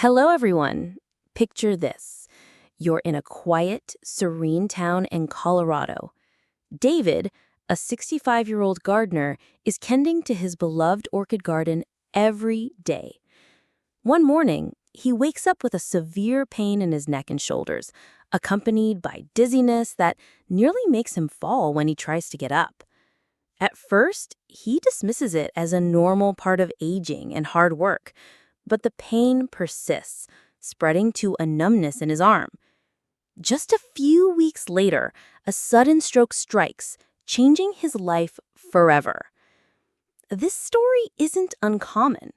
Hello, everyone. Picture this. You're in a quiet, serene town in Colorado. David, a 65-year-old gardener, is tending to his beloved orchid garden every day. One morning, he wakes up with a severe pain in his neck and shoulders, accompanied by dizziness that nearly makes him fall when he tries to get up. At first, he dismisses it as a normal part of aging and hard work, but the pain persists, spreading to a numbness in his arm. Just a few weeks later, a sudden stroke strikes, changing his life forever. This story isn't uncommon.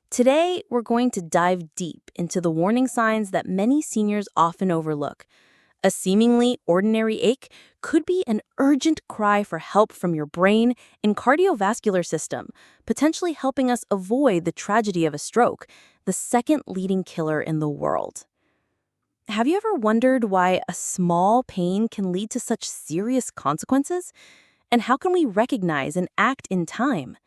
Today, we're going to dive deep into the warning signs that many seniors often overlook. A seemingly ordinary ache could be an urgent cry for help from your brain and cardiovascular system, potentially helping us avoid the tragedy of a stroke, the second leading killer in the world. Have you ever wondered why a small pain can lead to such serious consequences? And how can we recognize and act in time?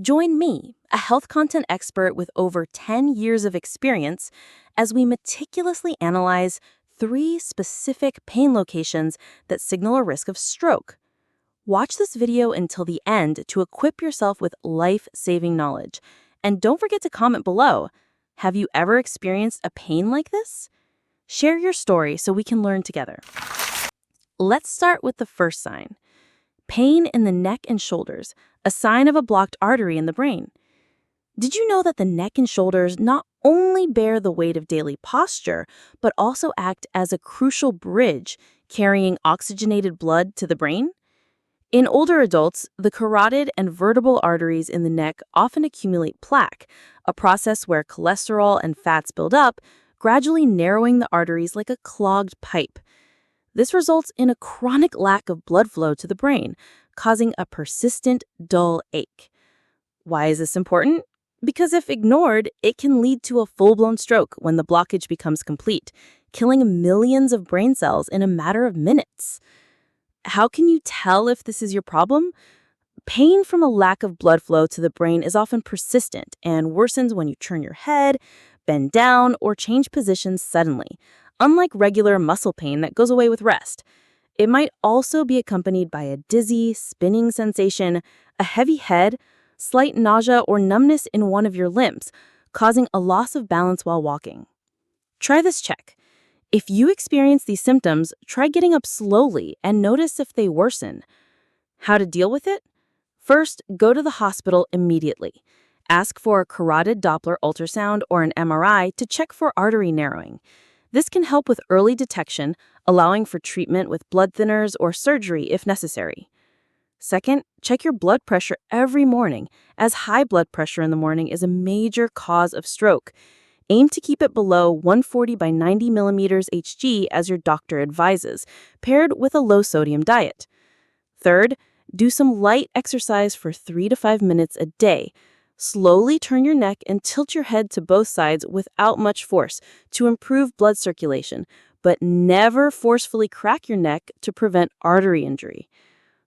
Join me, a health content expert with over 10 years of experience, as we meticulously analyze 3 specific pain locations that signal a risk of stroke. Watch this video until the end to equip yourself with life-saving knowledge. And don't forget to comment below. Have you ever experienced a pain like this? Share your story so we can learn together. Let's start with the first sign. Pain in the neck and shoulders, a sign of a blocked artery in the brain. Did you know that the neck and shoulders not only bear the weight of daily posture, but also act as a crucial bridge carrying oxygenated blood to the brain? In older adults, the carotid and vertebral arteries in the neck often accumulate plaque, a process where cholesterol and fats build up, gradually narrowing the arteries like a clogged pipe. This results in a chronic lack of blood flow to the brain, causing a persistent, dull ache. Why is this important? Because if ignored, it can lead to a full-blown stroke when the blockage becomes complete, killing millions of brain cells in a matter of minutes. How can you tell if this is your problem? Pain from a lack of blood flow to the brain is often persistent and worsens when you turn your head, bend down, or change positions suddenly, unlike regular muscle pain that goes away with rest. It might also be accompanied by a dizzy, spinning sensation, a heavy head, slight nausea or numbness in one of your limbs, causing a loss of balance while walking. Try this check. If you experience these symptoms, try getting up slowly and notice if they worsen. How to deal with it? First, go to the hospital immediately. Ask for a carotid Doppler ultrasound or an MRI to check for artery narrowing. This can help with early detection, allowing for treatment with blood thinners or surgery if necessary. Second, check your blood pressure every morning, as high blood pressure in the morning is a major cause of stroke. Aim to keep it below 140 by 90 millimeters Hg as your doctor advises, paired with a low-sodium diet. Third, do some light exercise for 3 to 5 minutes a day. Slowly turn your neck and tilt your head to both sides without much force to improve blood circulation, but never forcefully crack your neck to prevent artery injury.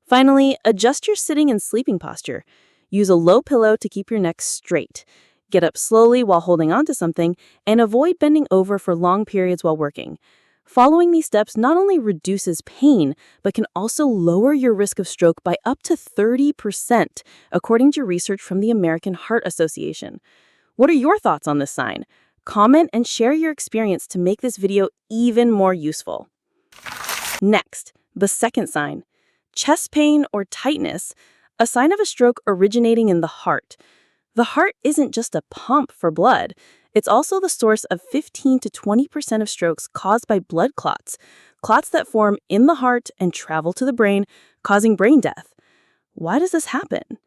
Finally, adjust your sitting and sleeping posture. Use a low pillow to keep your neck straight. Get up slowly while holding onto something, and avoid bending over for long periods while working. Following these steps not only reduces pain, but can also lower your risk of stroke by up to 30%, according to research from the American Heart Association. What are your thoughts on this sign? Comment and share your experience to make this video even more useful. Next, the second sign. Chest pain or tightness, a sign of a stroke originating in the heart. The heart isn't just a pump for blood. It's also the source of 15 to 20% of strokes caused by blood clots, clots that form in the heart and travel to the brain, causing brain death. Why does this happen?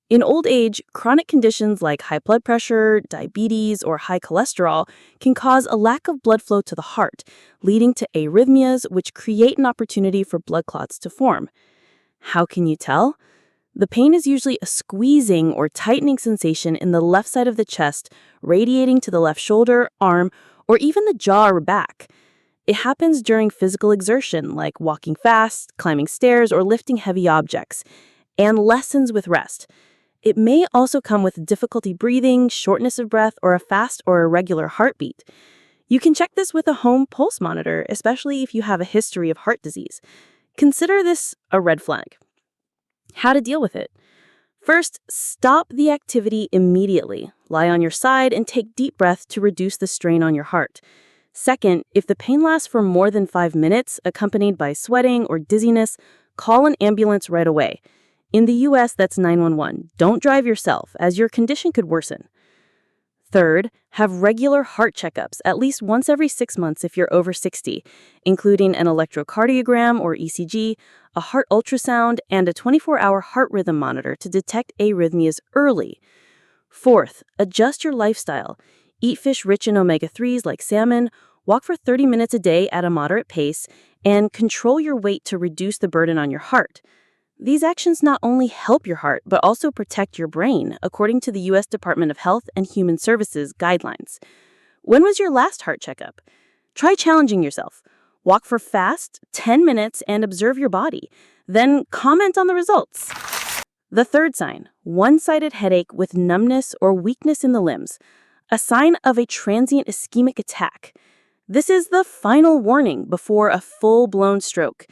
In old age, chronic conditions like high blood pressure, diabetes, or high cholesterol can cause a lack of blood flow to the heart, leading to arrhythmias, which create an opportunity for blood clots to form. How can you tell? The pain is usually a squeezing or tightening sensation in the left side of the chest, radiating to the left shoulder, arm, or even the jaw or back. It happens during physical exertion, like walking fast, climbing stairs, or lifting heavy objects, and lessens with rest. It may also come with difficulty breathing, shortness of breath, or a fast or irregular heartbeat. You can check this with a home pulse monitor, especially if you have a history of heart disease. Consider this a red flag. How to deal with it? First, stop the activity immediately. Lie on your side and take deep breaths to reduce the strain on your heart. Second, if the pain lasts for more than 5 minutes, accompanied by sweating or dizziness, call an ambulance right away. In the US, that's 911. Don't drive yourself, as your condition could worsen. Third, have regular heart checkups at least once every 6 months if you're over 60, including an electrocardiogram or ECG, a heart ultrasound, and a 24-hour heart rhythm monitor to detect arrhythmias early. Fourth, adjust your lifestyle. Eat fish rich in omega-3s like salmon, walk for 30 minutes a day at a moderate pace, and control your weight to reduce the burden on your heart. These actions not only help your heart, but also protect your brain, according to the U.S. Department of Health and Human Services guidelines. When was your last heart checkup? Try challenging yourself. Walk for fast, 10 minutes, and observe your body. Then comment on the results. The third sign, one-sided headache with numbness or weakness in the limbs, a sign of a transient ischemic attack. This is the final warning before a full-blown stroke.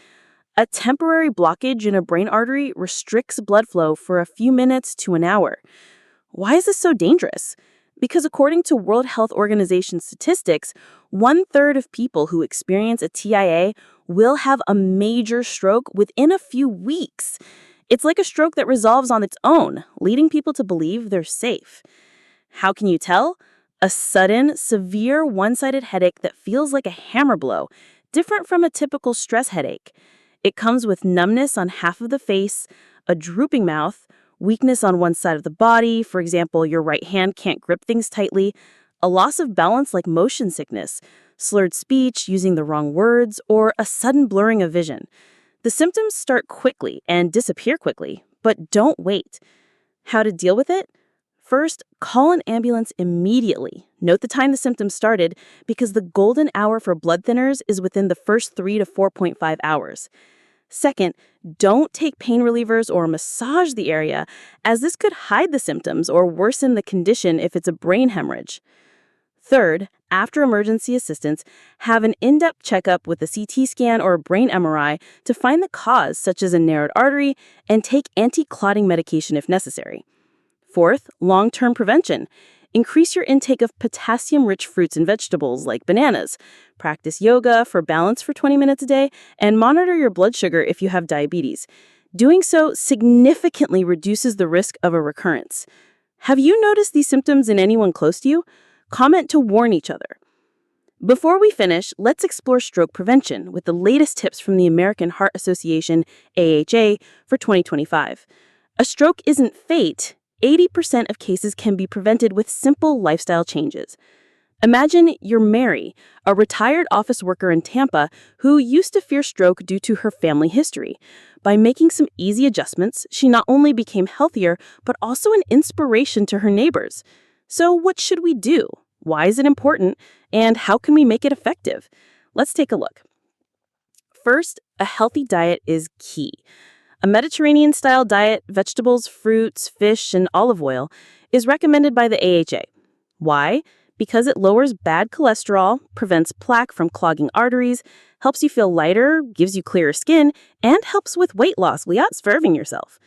A temporary blockage in a brain artery restricts blood flow for a few minutes to an hour. Why is this so dangerous? Because according to World Health Organization statistics, 1/3 of people who experience a TIA will have a major stroke within a few weeks. It's like a stroke that resolves on its own, leading people to believe they're safe. How can you tell? A sudden, severe one-sided headache that feels like a hammer blow, different from a typical stress headache. It comes with numbness on half of the face, a drooping mouth, weakness on one side of the body, for example, your right hand can't grip things tightly, a loss of balance like motion sickness, slurred speech, using the wrong words, or a sudden blurring of vision. The symptoms start quickly and disappear quickly, but don't wait. How to deal with it? First, call an ambulance immediately. Note the time the symptoms started because the golden hour for blood thinners is within the first 3 to 4.5 hours. Second, don't take pain relievers or massage the area, as this could hide the symptoms or worsen the condition if it's a brain hemorrhage. Third, after emergency assistance, have an in-depth checkup with a CT scan or a brain MRI to find the cause, such as a narrowed artery, and take anti-clotting medication if necessary. Fourth, long-term prevention. Increase your intake of potassium-rich fruits and vegetables like bananas. Practice yoga for balance for 20 minutes a day, and monitor your blood sugar if you have diabetes. Doing so significantly reduces the risk of a recurrence. Have you noticed these symptoms in anyone close to you? Comment to warn each other. Before we finish, let's explore stroke prevention with the latest tips from the American Heart Association, AHA, for 2025. A stroke isn't fate. 80% of cases can be prevented with simple lifestyle changes. Imagine you're Mary, a retired office worker in Tampa who used to fear stroke due to her family history. By making some easy adjustments, she not only became healthier, but also an inspiration to her neighbors. So what should we do? Why is it important? And how can we make it effective? Let's take a look. First, a healthy diet is key. A Mediterranean-style diet, vegetables, fruits, fish, and olive oil, is recommended by the AHA. Why? Because it lowers bad cholesterol, prevents plaque from clogging arteries, helps you feel lighter, gives you clearer skin, and helps with weight loss without starving yourself.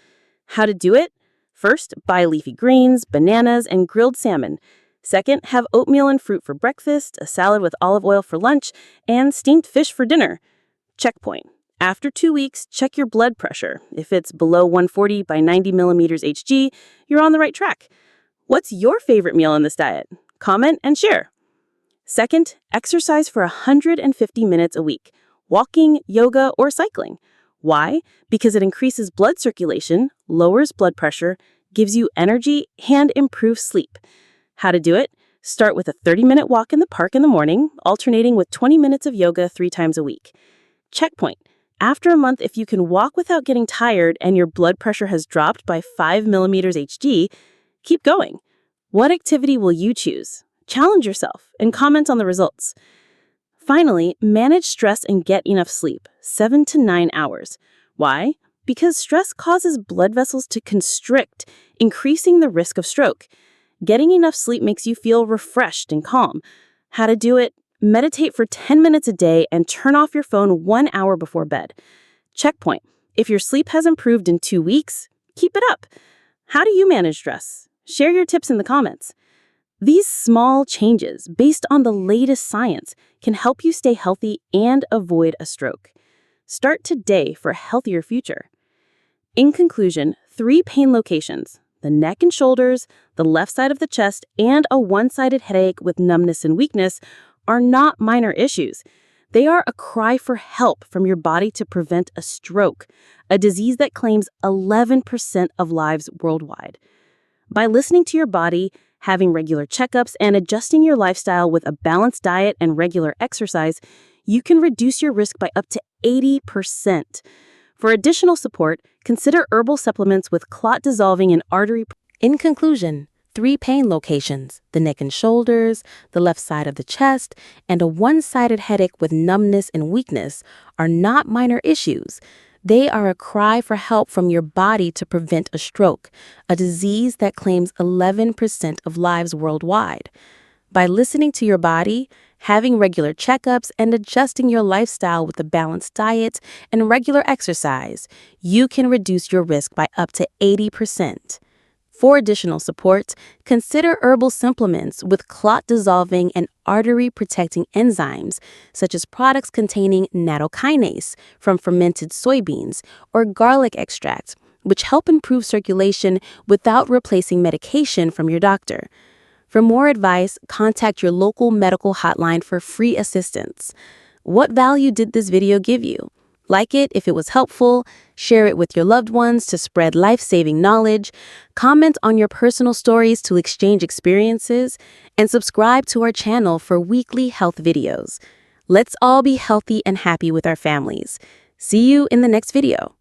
How to do it? First, buy leafy greens, bananas, and grilled salmon. Second, have oatmeal and fruit for breakfast, a salad with olive oil for lunch, and steamed fish for dinner. Checkpoint. After 2 weeks, check your blood pressure. If it's below 140 by 90 millimeters Hg, you're on the right track. What's your favorite meal in this diet? Comment and share. Second, exercise for 150 minutes a week. Walking, yoga, or cycling. Why? Because it increases blood circulation, lowers blood pressure, gives you energy, and improves sleep. How to do it? Start with a 30-minute walk in the park in the morning, alternating with 20 minutes of yoga 3 times a week. Checkpoint. After a month, if you can walk without getting tired and your blood pressure has dropped by 5 millimeters Hg, keep going. What activity will you choose? Challenge yourself and comment on the results. Finally, manage stress and get enough sleep, 7 to 9 hours. Why? Because stress causes blood vessels to constrict, increasing the risk of stroke. Getting enough sleep makes you feel refreshed and calm. How to do it? Meditate for 10 minutes a day and turn off your phone 1 hour before bed. Checkpoint. If your sleep has improved in 2 weeks, keep it up. How do you manage stress? Share your tips in the comments. These small changes, based on the latest science, can help you stay healthy and avoid a stroke. Start today for a healthier future. In conclusion, 3 pain locations, the neck and shoulders, the left side of the chest, and a one-sided headache with numbness and weakness, are not minor issues. They are a cry for help from your body to prevent a stroke, a disease that claims 11% of lives worldwide. By listening to your body, having regular checkups, and adjusting your lifestyle with a balanced diet and regular exercise, you can reduce your risk by up to 80%. For additional support, consider herbal supplements with clot-dissolving and artery. In conclusion, 3 pain locations, the neck and shoulders, the left side of the chest, and a one-sided headache with numbness and weakness, are not minor issues. They are a cry for help from your body to prevent a stroke, a disease that claims 11% of lives worldwide. By listening to your body, having regular checkups, and adjusting your lifestyle with a balanced diet and regular exercise, you can reduce your risk by up to 80%. For additional support, consider herbal supplements with clot-dissolving and artery-protecting enzymes, such as products containing nattokinase from fermented soybeans or garlic extract, which help improve circulation without replacing medication from your doctor. For more advice, contact your local medical hotline for free assistance. What value did this video give you? Like it if it was helpful, share it with your loved ones to spread life-saving knowledge, comment on your personal stories to exchange experiences, and subscribe to our channel for weekly health videos. Let's all be healthy and happy with our families. See you in the next video.